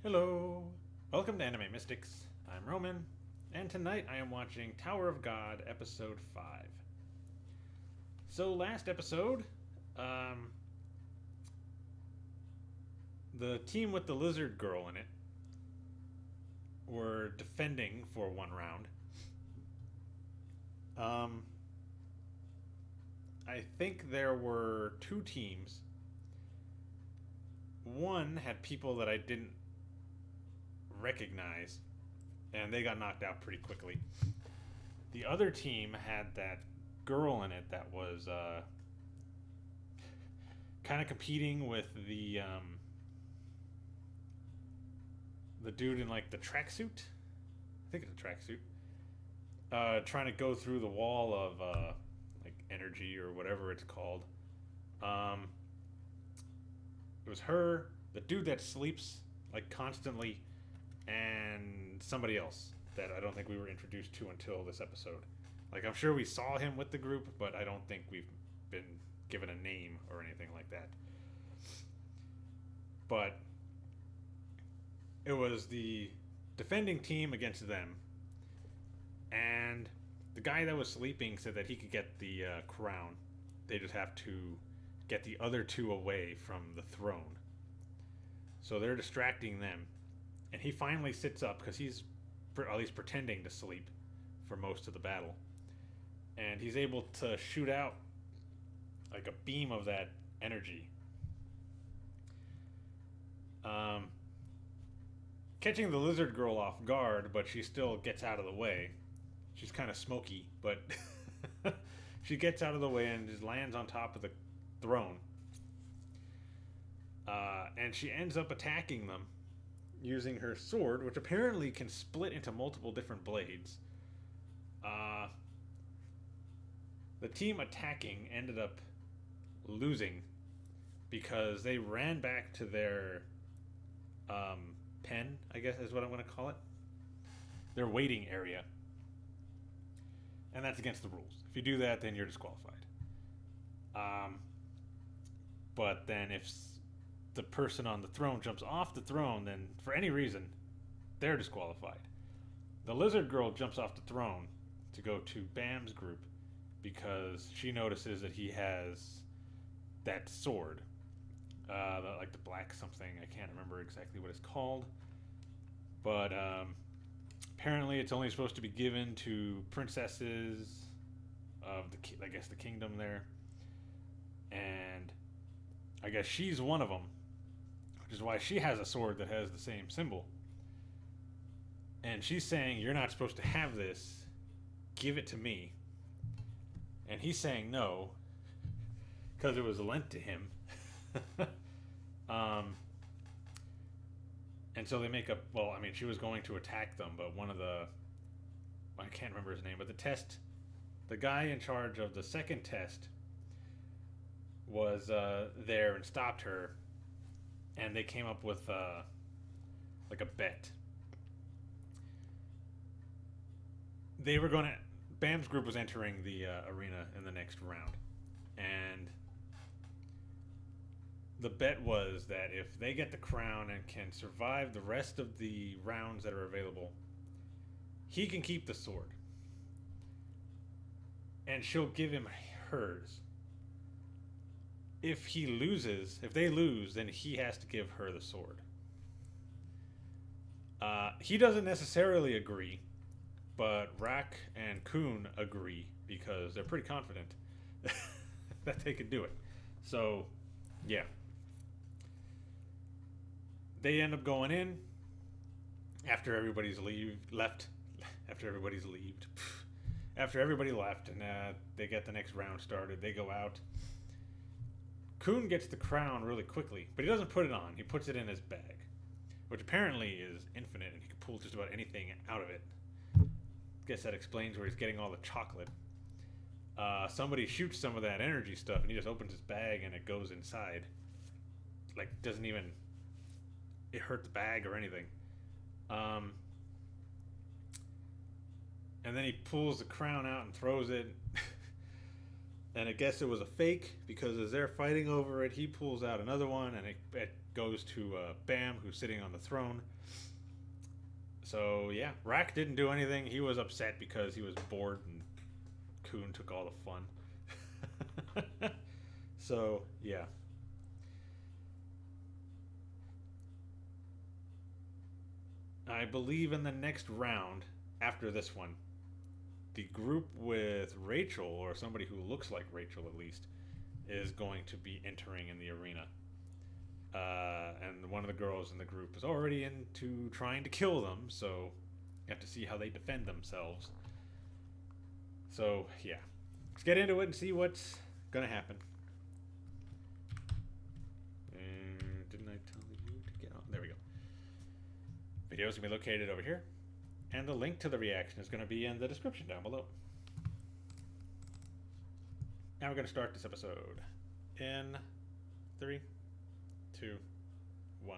Hello! Welcome to Anime Mystics. I'm Roman, and tonight I am watching Tower of God Episode 5. So, last episode, the team with the lizard girl in it were defending for one round. I think there were two teams. One had people that I didn't recognize, and they got knocked out pretty quickly. The other team had that girl in it that was kind of competing with the dude in like the tracksuit. I think it's a tracksuit. Trying to go through the wall of like energy or whatever it's called. It was her, the dude that sleeps like constantly, and somebody else that I don't think we were introduced to until this episode. Like, I'm sure we saw him with the group, but I don't think we've been given a name or anything like that. But it was the defending team against them, and the guy that was sleeping said that he could get the crown. They just have to get the other two away from the throne. So they're distracting them, and he finally sits up because he's at least pretending to sleep for most of the battle, and he's able to shoot out like a beam of that energy, catching the lizard girl off guard, but she still gets out of the way. She's kind of smoky, but she gets out of the way and just lands on top of the throne. And she ends up attacking them using her sword, which apparently can split into multiple different blades. The team attacking ended up losing because they ran back to their pen, I guess is what I'm going to call it. Their waiting area. And that's against the rules. If you do that, then you're disqualified. But then if the person on the throne jumps off the throne, then for any reason, they're disqualified. The lizard girl jumps off the throne to go to Bam's group because she notices that he has that sword. Like the black something. I can't remember exactly what it's called. But apparently it's only supposed to be given to princesses of the kingdom there. And I guess she's one of them, which is why she has a sword that has the same symbol. And she's saying, "You're not supposed to have this. Give it to me." And he's saying no, because it was lent to him. And so they make up. Well, I mean, she was going to attack them, but one of the, I can't remember his name, but the guy in charge of the second test was there and stopped her, and they came up with like a bet. They were going to. Bam's group was entering the arena in the next round, and the bet was that if they get the crown and can survive the rest of the rounds that are available, he can keep the sword, and she'll give him hers. If they lose, then he has to give her the sword. He doesn't necessarily agree, but Rak and Kun agree because they're pretty confident that they could do it. So, yeah. They end up going in after everybody's left. After everybody's left. After everybody left, and they get the next round started. They go out. Kun gets the crown really quickly, but he doesn't put it on. He puts it in his bag, which apparently is infinite, and he can pull just about anything out of it. Guess that explains where he's getting all the chocolate. Somebody shoots some of that energy stuff, and he just opens his bag, and it goes inside. Like, doesn't even it hurt the bag or anything. And then he pulls the crown out and throws it. And I guess it was a fake, because as they're fighting over it, he pulls out another one, and it goes to Bam, who's sitting on the throne. So yeah, Rack didn't do anything. He was upset because he was bored and Khun took all the fun. So yeah. I believe in the next round, after this one, the group with Rachel, or somebody who looks like Rachel at least, is going to be entering in the arena. And one of the girls in the group is already into trying to kill them, so you have to see how they defend themselves. So, yeah. Let's get into it and see what's gonna happen. Didn't I tell you to get on? There we go. Video is going to be located over here, and the link to the reaction is going to be in the description down below. Now we're going to start this episode in 3, 2, 1.